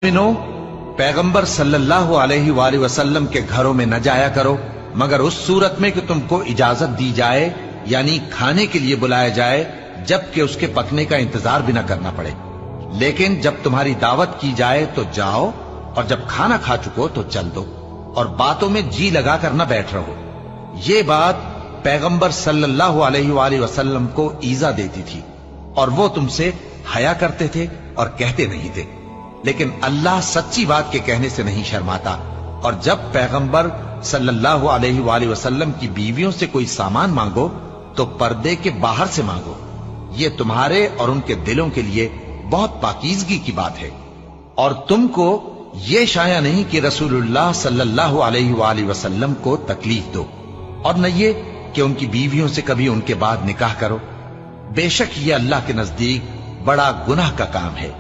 मोमिनो, पैगंबर सल्लल्लाहु अलैहि वाली वसल्लम के घरों में न जाया करो मगर उस सूरत में कि तुमको इजाजत दी जाए, यानी खाने के लिए बुलाया जाए, जबकि उसके पकने का इंतजार भी न करना पड़े। लेकिन जब तुम्हारी दावत की जाए तो जाओ, और जब खाना खा चुको तो चल दो, और बातों में जी लगा कर न बैठ रहो। ये बात पैगंबर सल्लल्लाहु अलैहि वसल्लम को ईजा देती थी, और वो तुमसे हया करते थे और कहते नहीं थे। लेकिन अल्लाह सच्ची बात के कहने से नहीं शर्माता, और जब पैगंबर सल्लल्लाहु अलैहि वसल्लम की बीवियों से कोई सामान मांगो तो पर्दे के बाहर से मांगो। ये तुम्हारे और उनके दिलों के लिए बहुत पाकीज़गी की बात है। और तुमको ये शाया नहीं कि रसूलुल्लाह सल्लल्लाहु अलैहि वसल्लम को तकलीफ दो, और न ये कि उनकी बीवियों से कभी उनके बाद निकाह करो। बेशक ये अल्लाह के नजदीक बड़ा गुनाह का काम है।